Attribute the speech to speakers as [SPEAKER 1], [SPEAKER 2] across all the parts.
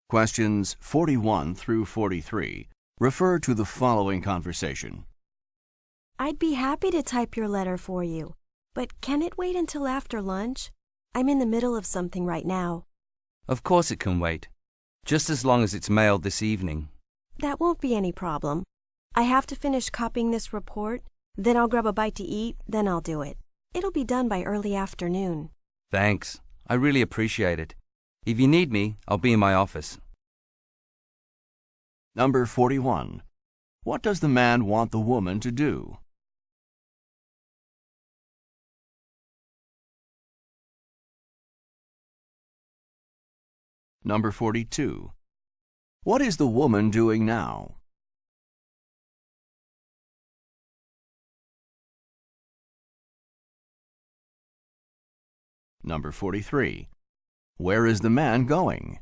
[SPEAKER 1] Questions 41 through 43 refer to the following conversation.
[SPEAKER 2] I'd be happy to type your letter for you, but can it wait until after lunch? I'm in the middle of something right now.
[SPEAKER 3] Of course it can wait, just as long as it's mailed this evening.
[SPEAKER 2] That won't be any problem. I have to finish copying this report, then I'll grab a bite to eat, then I'll do it. It'll be done by early afternoon.
[SPEAKER 3] Thanks. I really appreciate it. If you need me, I'll be in my office.
[SPEAKER 1] Number 41. What does the man want the woman to do? Number 42. What is the woman doing now? Number 43. Where is the man going?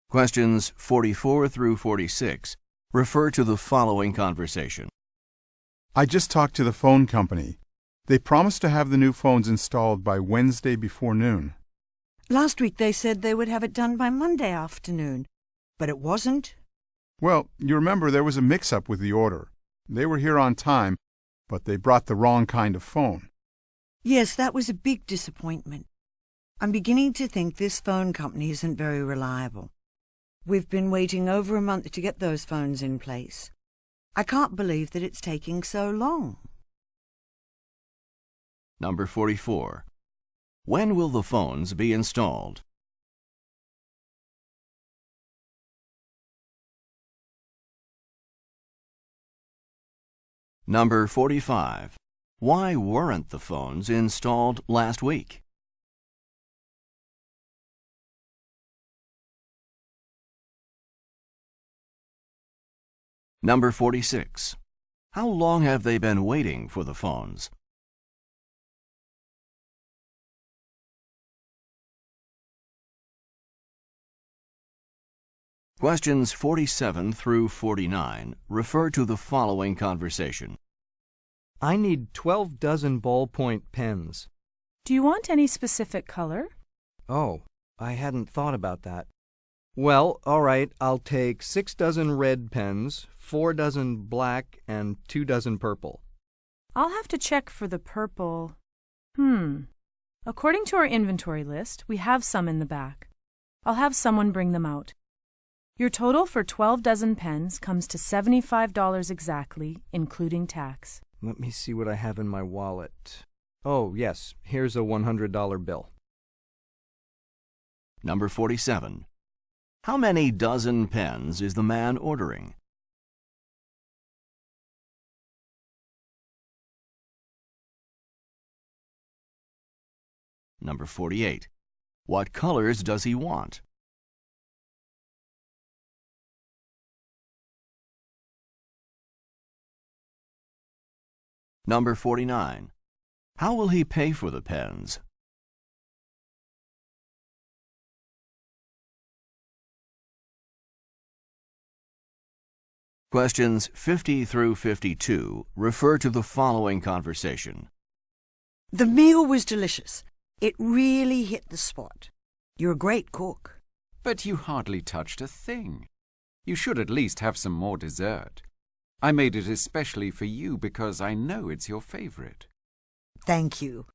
[SPEAKER 1] Questions 44 through 46 refer to the following conversation.
[SPEAKER 4] I just talked to the phone company. They promised to have the new phones installed by Wednesday before noon.
[SPEAKER 5] Last week they said they would have it done by Monday afternoon, but it wasn't.
[SPEAKER 4] Well, you remember there was a mix-up with the order. They were here on time, but they brought the wrong kind of phone.
[SPEAKER 5] Yes, that was a big disappointment. I'm beginning to think this phone company isn't very reliable. We've been waiting over a month to get those phones in place. I can't believe that it's taking so long.
[SPEAKER 1] Number 44. When will the phones be installed? Number 45. Why weren't the phones installed last week? Number 46. How long have they been waiting for the phones? Questions 47 through 49 refer to the following conversation.
[SPEAKER 6] I need 12 dozen ballpoint pens.
[SPEAKER 7] Do you want any specific color?
[SPEAKER 6] Oh, I hadn't thought about that. Well, all right, I'll take 6 dozen red pens, 4 dozen black, and 2 dozen purple.
[SPEAKER 7] I'll have to check for the purple. According to our inventory list, we have some in the back. I'll have someone bring them out. Your total for 12 dozen pens comes to $75 exactly, including tax.
[SPEAKER 6] Let me see what I have in my wallet. Oh, yes, here's a $100 bill.
[SPEAKER 1] Number 47. How many dozen pens is the man ordering? Number 48. What colors does he want? Number 49. How will he pay for the pens? Questions 50 through 52 refer to the following conversation.
[SPEAKER 5] The meal was delicious. It really hit the spot. You're a great cook.
[SPEAKER 8] But you hardly touched a thing. You should at least have some more dessert. I made it especially for you because I know it's your favorite.
[SPEAKER 5] Thank you.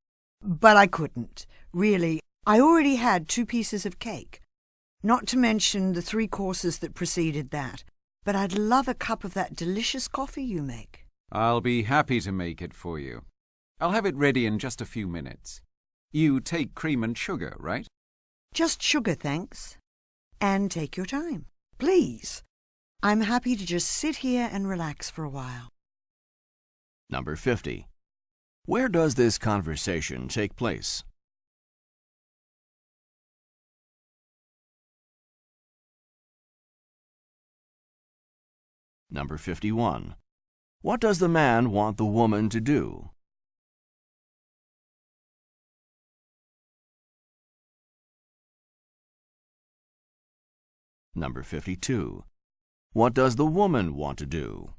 [SPEAKER 5] But I couldn't. Really, I already had 2 pieces of cake. Not to mention the 3 courses that preceded that. But I'd love a cup of that delicious coffee you make.
[SPEAKER 8] I'll be happy to make it for you. I'll have it ready in just a few minutes. You take cream and sugar, right?
[SPEAKER 5] Just sugar, thanks. And take your time. Please. I'm happy to just sit here and relax for a while.
[SPEAKER 1] Number 50. Where does this conversation take place? Number 51. What does the man want the woman to do? Number 52. What does the woman want to do?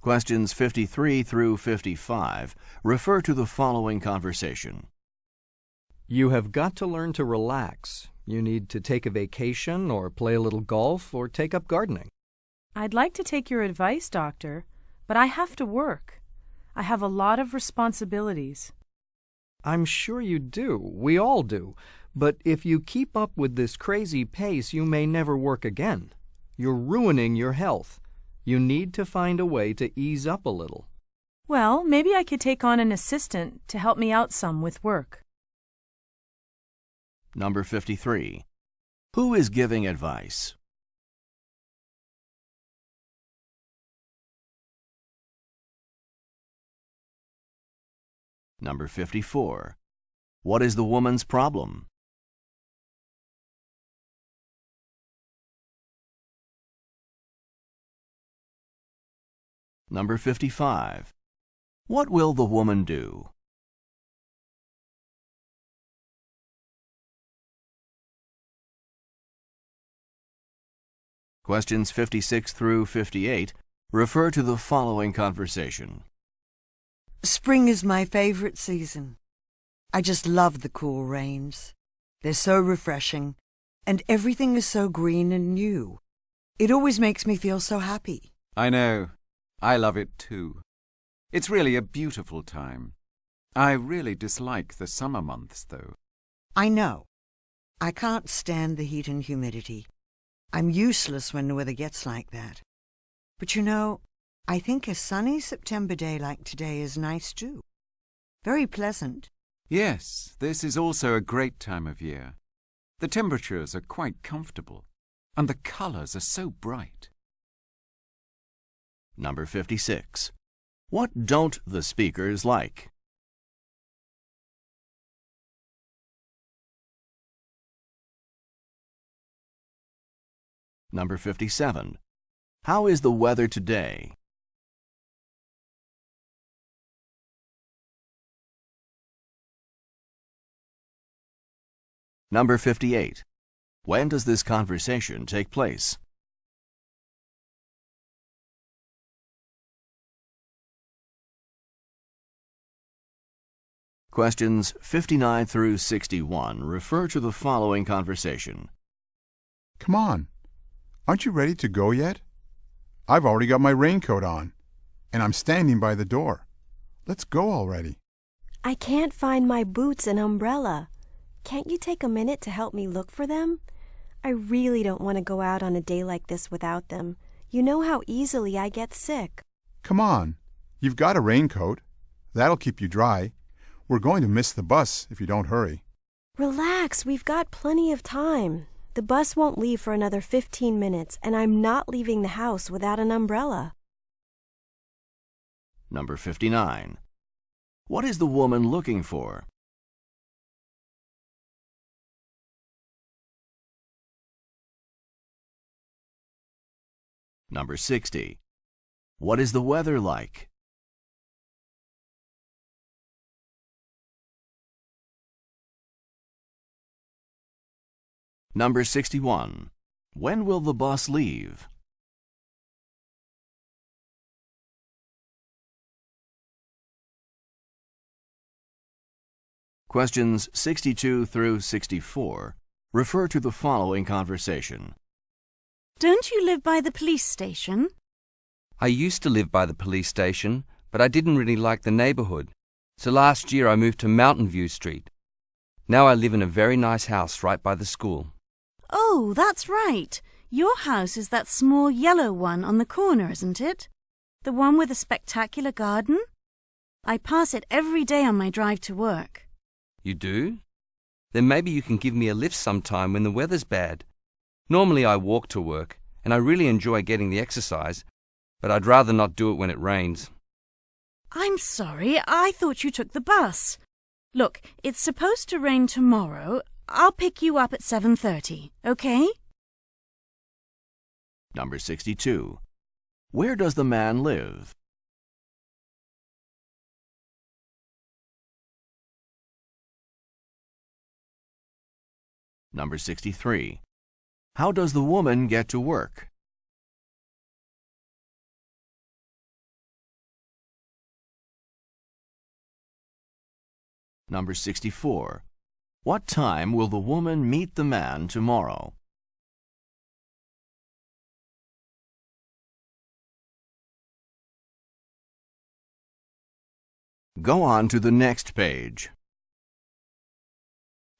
[SPEAKER 1] Questions 53 through 55 refer to the following conversation.
[SPEAKER 6] You have got to learn to relax. You need to take a vacation or play a little golf or take up gardening.
[SPEAKER 7] I'd like to take your advice, Doctor, but I have to work. I have a lot of responsibilities.
[SPEAKER 6] I'm sure you do. We all do. But if you keep up with this crazy pace, you may never work again. You're ruining your health. You need to find a way to ease up a little.
[SPEAKER 7] Well, maybe I could take on an assistant to help me out some with work.
[SPEAKER 1] Number 53. Who is giving advice? Number 54. What is the woman's problem? Number 55. What will the woman do? Questions 56 through 58 refer to the following conversation.
[SPEAKER 5] Spring is my favorite season. I just love the cool rains. They're so refreshing, and everything is so green and new. It always makes me feel so happy.
[SPEAKER 8] I know. I love it too. It's really a beautiful time. I really dislike the summer months, though.
[SPEAKER 5] I know. I can't stand the heat and humidity. I'm useless when the weather gets like that. But you know, I think a sunny September day like today is nice too. Very pleasant.
[SPEAKER 8] Yes, this is also a great time of year. The temperatures are quite comfortable, and the colours are so bright.
[SPEAKER 1] Number 56. What don't the speakers like? Number 57. How is the weather today? Number 58. When does this conversation take place? Questions 59 through 61 refer to the following conversation.
[SPEAKER 4] Come on. Aren't you ready to go yet? I've already got my raincoat on, and I'm standing by the door. Let's go already.
[SPEAKER 2] I can't find my boots and umbrella. Can't you take a minute to help me look for them? I really don't want to go out on a day like this without them. You know how easily I get sick.
[SPEAKER 4] Come on. You've got a raincoat. That'll keep you dry. We're going to miss the bus if you don't hurry.
[SPEAKER 2] Relax, we've got plenty of time. The bus won't leave for another 15 minutes, and I'm not leaving the house without an umbrella.
[SPEAKER 1] Number 59. What is the woman looking for? Number 60. What is the weather like? Number 61. When will the bus leave? Questions 62 through 64 refer to the following conversation.
[SPEAKER 9] Don't you live by the police station?
[SPEAKER 3] I used to live by the police station, but I didn't really like the neighborhood. So last year I moved to Mountain View Street. Now I live in a very nice house right by the school.
[SPEAKER 9] Oh, that's right. Your house is that small yellow one on the corner, isn't it? The one with a spectacular garden? I pass it every day on my drive to work.
[SPEAKER 3] You do? Then maybe you can give me a lift sometime when the weather's bad. Normally I walk to work, and I really enjoy getting the exercise, but I'd rather not do it when it rains.
[SPEAKER 9] I'm sorry, I thought you took the bus. Look, it's supposed to rain tomorrow. I'll pick you up at 7:30, okay?
[SPEAKER 1] Number 62. Where does the man live? Number 63. How does the woman get to work? Number 64. What time will the woman meet the man tomorrow? Go on to the next page.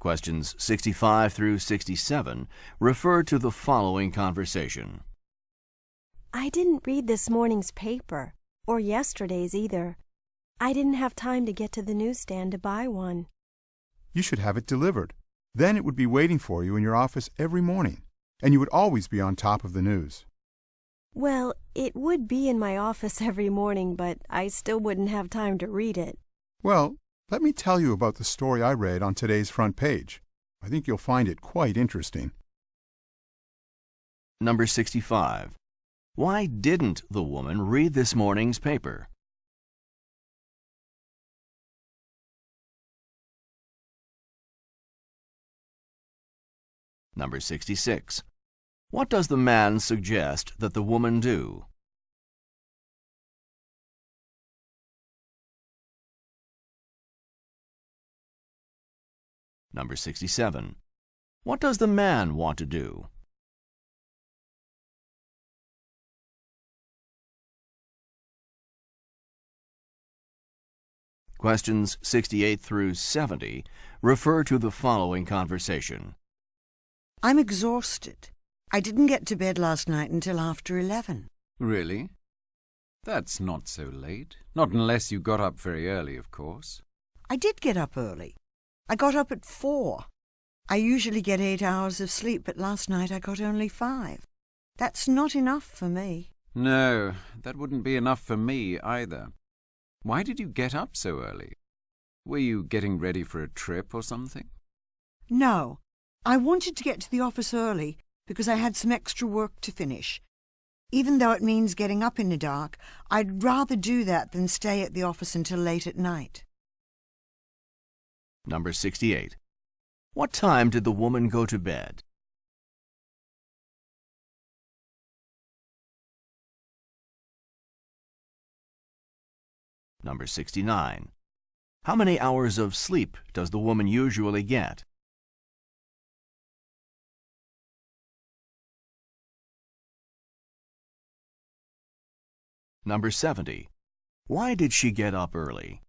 [SPEAKER 1] Questions 65 through 67 refer to the following conversation.
[SPEAKER 2] I didn't read this morning's paper, or yesterday's either. I didn't have time to get to the newsstand to buy one.
[SPEAKER 4] You should have it delivered. Then it would be waiting for you in your office every morning, and you would always be on top of the news.
[SPEAKER 2] Well, it would be in my office every morning, but I still wouldn't have time to read it.
[SPEAKER 4] Well, let me tell you about the story I read on today's front page. I think you'll find it quite interesting.
[SPEAKER 1] Number 65. Why didn't the woman read this morning's paper? Number 66. What does the man suggest that the woman do? Number 67. What does the man want to do? Questions 68 through 70 refer to the following conversation.
[SPEAKER 5] I'm exhausted. I didn't get to bed last night until after 11.
[SPEAKER 8] Really? That's not so late. Not unless you got up very early, of course.
[SPEAKER 5] I did get up early. I got up at 4. I usually get 8 hours of sleep, but last night I got only 5. That's not enough for me.
[SPEAKER 8] No, that wouldn't be enough for me either. Why did you get up so early? Were you getting ready for a trip or something?
[SPEAKER 5] No, I wanted to get to the office early because I had some extra work to finish. Even though it means getting up in the dark, I'd rather do that than stay at the office until late at night.
[SPEAKER 1] Number 68. What time did the woman go to bed? Number 69. How many hours of sleep does the woman usually get? Number 70. Why did she get up early?